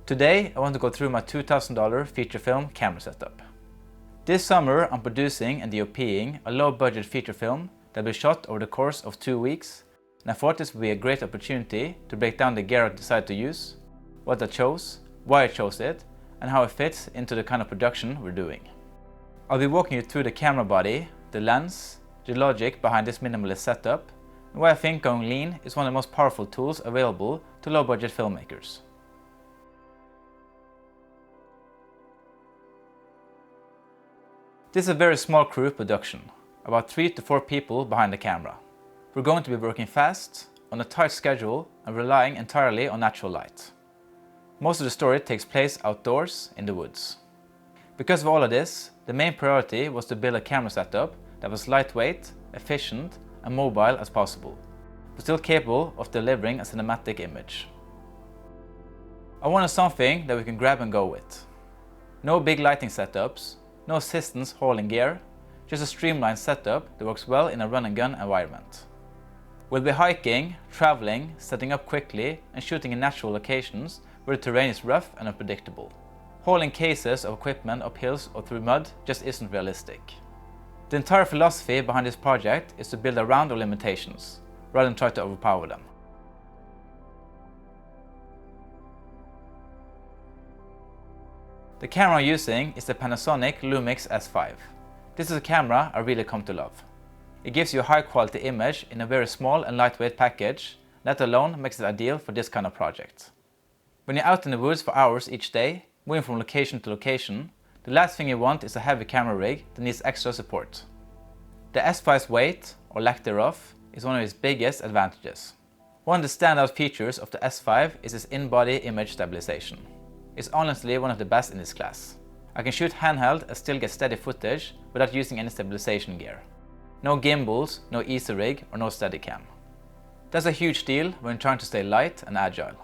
Today I want to go through my $2,000 feature film camera setup. This summer I'm producing and DOPing a low budget feature film that will be shot over the course of 2 weeks, and I thought this would be a great opportunity to break down the gear I decided to use, what I chose, why I chose it, and how it fits into the kind of production we're doing. I'll be walking you through the camera body, the lens, the logic behind this minimalist setup, and why I think going lean is one of the most powerful tools available to low budget filmmakers. This is a very small crew production, about 3 to 4 people behind the camera. We're going to be working fast, on a tight schedule, and relying entirely on natural light. Most of the story takes place outdoors in the woods. Because of all of this, the main priority was to build a camera setup that was lightweight, efficient, and mobile as possible, but still capable of delivering a cinematic image. I wanted something that we can grab and go with. No big lighting setups, no assistants hauling gear, just a streamlined setup that works well in a run and gun environment. We'll be hiking, traveling, setting up quickly, and shooting in natural locations where the terrain is rough and unpredictable. Hauling cases of equipment up hills or through mud just isn't realistic. The entire philosophy behind this project is to build around our limitations, rather than try to overpower them. The camera I'm using is the Panasonic Lumix S5. This is a camera I really come to love. It gives you a high quality image in a very small and lightweight package. That alone makes it ideal for this kind of project. When you're out in the woods for hours each day, moving from location to location, the last thing you want is a heavy camera rig that needs extra support. The S5's weight, or lack thereof, is one of its biggest advantages. One of the standout features of the S5 is its in-body image stabilization. It's honestly one of the best in this class. I can shoot handheld and still get steady footage without using any stabilization gear. No gimbals, no easy rig, or no Steadicam. That's a huge deal when trying to stay light and agile.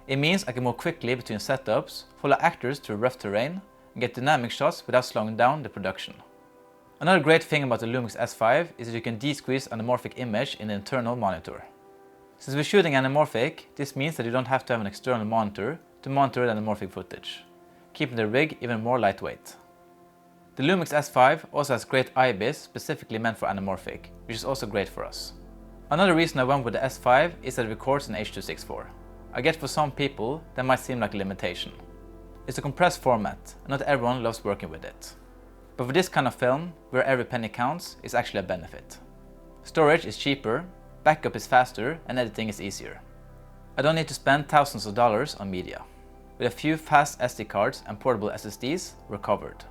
It means I can move quickly between setups, follow actors through rough terrain, and get dynamic shots without slowing down the production. Another great thing about the Lumix S5 is that you can de-squeeze anamorphic image in the internal monitor. Since we're shooting anamorphic, this means that you don't have to have an external monitor to monitor the anamorphic footage, keeping the rig even more lightweight. The Lumix S5 also has great IBIS specifically meant for anamorphic, which is also great for us. Another reason I went with the S5 is that it records in H.264. I get for some people that might seem like a limitation. It's a compressed format and not everyone loves working with it. But for this kind of film, where every penny counts, it's actually a benefit. Storage is cheaper, backup is faster, and editing is easier. I don't need to spend thousands of dollars on media. With a few fast SD cards and portable SSDs, we're covered.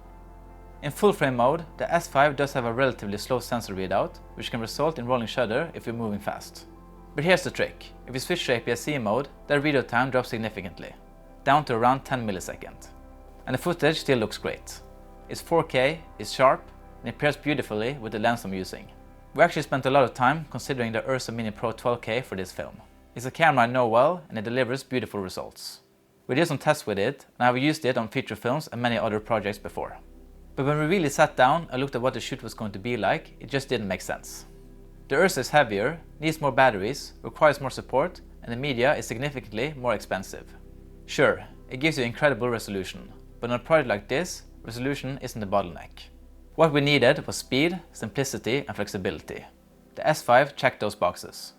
In full frame mode, the S5 does have a relatively slow sensor readout, which can result in rolling shutter if you're moving fast. But here's the trick: if you switch to APS-C mode, the readout time drops significantly, down to around 10 milliseconds. And the footage still looks great. It's 4K, it's sharp, and it pairs beautifully with the lens I'm using. We actually spent a lot of time considering the Ursa Mini Pro 12K for this film. It's a camera I know well, and it delivers beautiful results. We did some tests with it, and I've used it on feature films and many other projects before. But when we really sat down and looked at what the shoot was going to be like, it just didn't make sense. The Ursa is heavier, needs more batteries, requires more support, and the media is significantly more expensive. Sure, it gives you incredible resolution, but on a project like this, resolution isn't the bottleneck. What we needed was speed, simplicity, and flexibility. The S5 checked those boxes.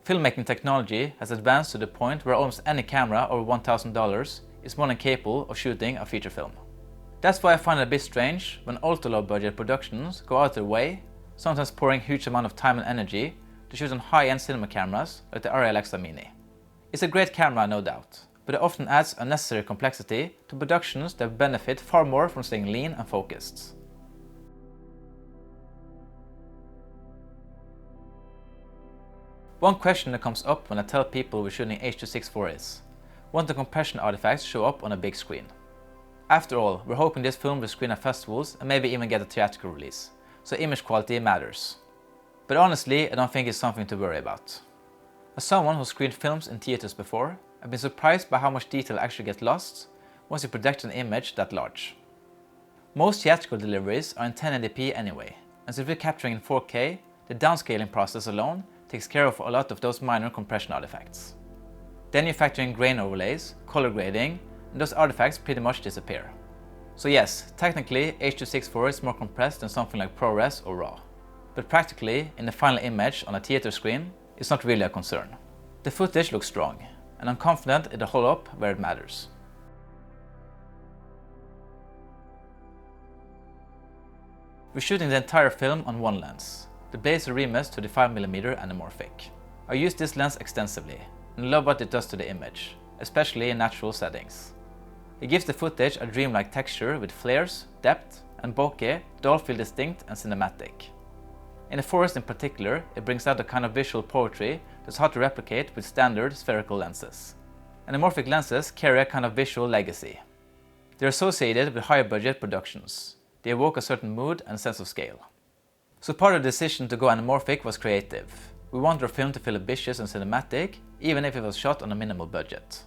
Filmmaking technology has advanced to the point where almost any camera over $1,000 is more than capable of shooting a feature film. That's why I find it a bit strange when ultra-low budget productions go out of their way, sometimes pouring huge amount of time and energy to shoot on high-end cinema cameras like the RLX Mini. It's a great camera, no doubt, but it often adds unnecessary complexity to productions that benefit far more from staying lean and focused. One question that comes up when I tell people we're shooting H.264 is, won't the compression artifacts show up on a big screen? After all, we're hoping this film will screen at festivals and maybe even get a theatrical release, so image quality matters. But honestly, I don't think it's something to worry about. As someone who screened films in theaters before, I've been surprised by how much detail actually gets lost once you project an image that large. Most theatrical deliveries are in 1080p anyway, and so if you're capturing in 4K, the downscaling process alone takes care of a lot of those minor compression artifacts. Then you factor in grain overlays, color grading, and those artifacts pretty much disappear. So yes, technically H.264 is more compressed than something like ProRes or RAW. But practically, in the final image on a theater screen, it's not really a concern. The footage looks strong, and I'm confident it'll hold up where it matters. We're shooting the entire film on one lens, the Blazar Remus 35mm anamorphic. I use this lens extensively, and love what it does to the image, especially in natural settings. It gives the footage a dreamlike texture with flares, depth, and bokeh that all feel distinct and cinematic. In the forest in particular, it brings out a kind of visual poetry that's hard to replicate with standard spherical lenses. Anamorphic lenses carry a kind of visual legacy. They're associated with higher budget productions. They evoke a certain mood and sense of scale. So part of the decision to go anamorphic was creative. We wanted our film to feel ambitious and cinematic, even if it was shot on a minimal budget.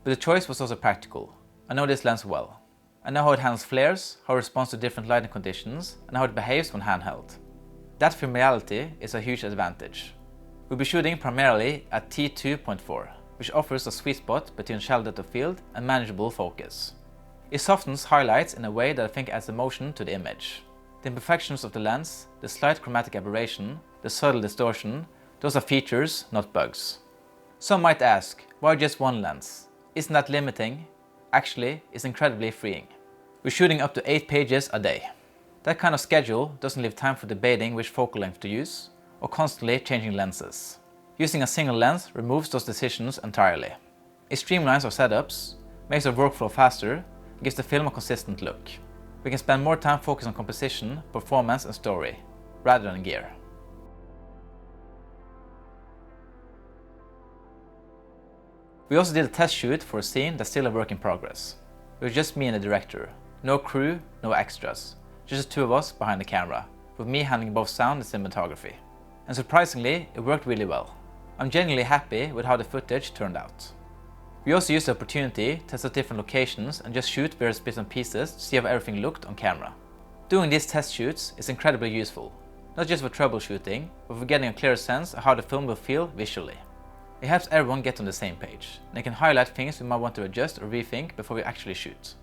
But the choice was also practical. I know this lens well. I know how it handles flares, how it responds to different lighting conditions, and how it behaves when handheld. That familiarity is a huge advantage. We'll be shooting primarily at T2.4, which offers a sweet spot between shallow depth of field and manageable focus. It softens highlights in a way that I think adds emotion to the image. The imperfections of the lens, the slight chromatic aberration, the subtle distortion, those are features, not bugs. Some might ask, why just one lens? Isn't that limiting? Actually, it's incredibly freeing. We're shooting up to 8 pages a day. That kind of schedule doesn't leave time for debating which focal length to use, or constantly changing lenses. Using a single lens removes those decisions entirely. It streamlines our setups, makes our workflow faster, gives the film a consistent look. We can spend more time focusing on composition, performance and story, rather than gear. We also did a test shoot for a scene that's still a work in progress. It was just me and the director. No crew, no extras. Just the two of us behind the camera, with me handling both sound and cinematography. And surprisingly, it worked really well. I'm genuinely happy with how the footage turned out. We also used the opportunity to test out different locations and just shoot various bits and pieces to see how everything looked on camera. Doing these test shoots is incredibly useful, not just for troubleshooting, but for getting a clearer sense of how the film will feel visually. It helps everyone get on the same page, and it can highlight things we might want to adjust or rethink before we actually shoot.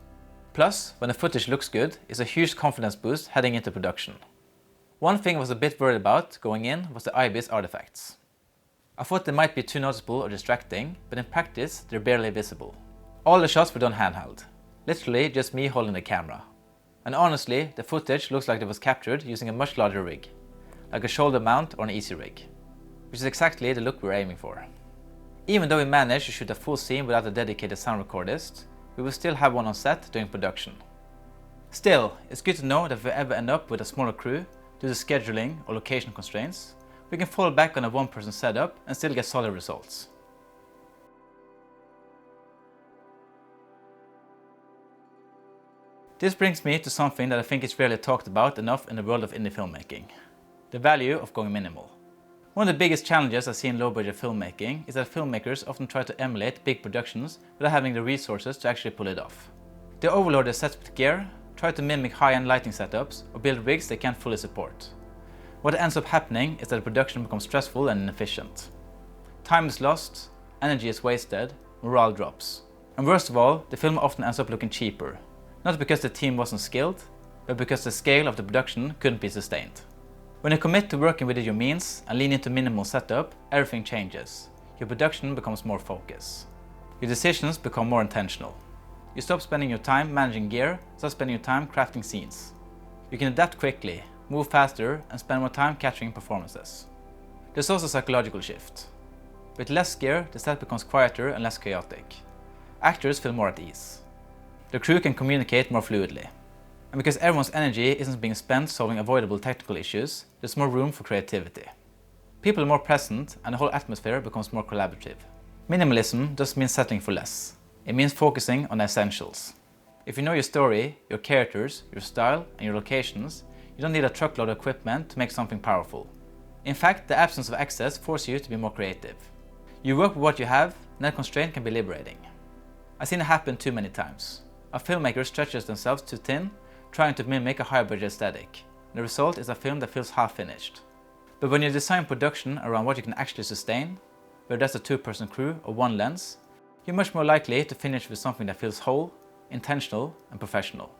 Plus, when the footage looks good, it's a huge confidence boost heading into production. One thing I was a bit worried about going in was the IBIS artifacts. I thought they might be too noticeable or distracting, but in practice they're barely visible. All the shots were done handheld, literally just me holding the camera. And honestly, the footage looks like it was captured using a much larger rig, like a shoulder mount or an easy rig, which is exactly the look we're aiming for. Even though we managed to shoot a full scene without a dedicated sound recordist, we will still have one on set during production. Still, it's good to know that if we ever end up with a smaller crew due to scheduling or location constraints, we can fall back on a one-person setup and still get solid results. This brings me to something that I think is rarely talked about enough in the world of indie filmmaking: the value of going minimal. One of the biggest challenges I see in low-budget filmmaking is that filmmakers often try to emulate big productions without having the resources to actually pull it off. They overload their sets with gear, try to mimic high-end lighting setups, or build rigs they can't fully support. What ends up happening is that the production becomes stressful and inefficient. Time is lost, energy is wasted, morale drops. And worst of all, the film often ends up looking cheaper, not because the team wasn't skilled, but because the scale of the production couldn't be sustained. When you commit to working within your means and lean into minimal setup, everything changes. Your production becomes more focused. Your decisions become more intentional. You stop spending your time managing gear, start spending your time crafting scenes. You can adapt quickly, move faster, and spend more time capturing performances. There's also a psychological shift. With less gear, the set becomes quieter and less chaotic. Actors feel more at ease. The crew can communicate more fluidly. And because everyone's energy isn't being spent solving avoidable technical issues, there's more room for creativity. People are more present and the whole atmosphere becomes more collaborative. Minimalism doesn't mean settling for less. It means focusing on the essentials. If you know your story, your characters, your style, and your locations, you don't need a truckload of equipment to make something powerful. In fact, the absence of excess forces you to be more creative. You work with what you have, and that constraint can be liberating. I've seen it happen too many times. A filmmaker stretches themselves too thin, trying to mimic a high-budget aesthetic. The result is a film that feels half-finished. But when you design production around what you can actually sustain, whether that's a two-person crew or one lens, you're much more likely to finish with something that feels whole, intentional, and professional.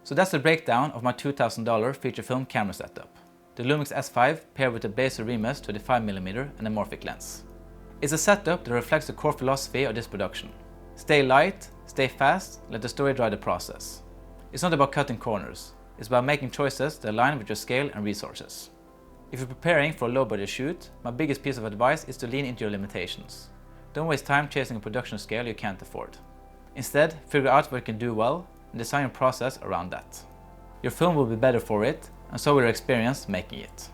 So that's the breakdown of my $2,000 feature film camera setup. The Lumix S5 paired with the Blazar Remus 25mm anamorphic lens. It's a setup that reflects the core philosophy of this production. Stay light, stay fast, let the story drive the process. It's not about cutting corners, it's about making choices that align with your scale and resources. If you're preparing for a low-budget shoot, my biggest piece of advice is to lean into your limitations. Don't waste time chasing a production scale you can't afford. Instead, figure out what you can do well and design your process around that. Your film will be better for it, and so will your experience making it.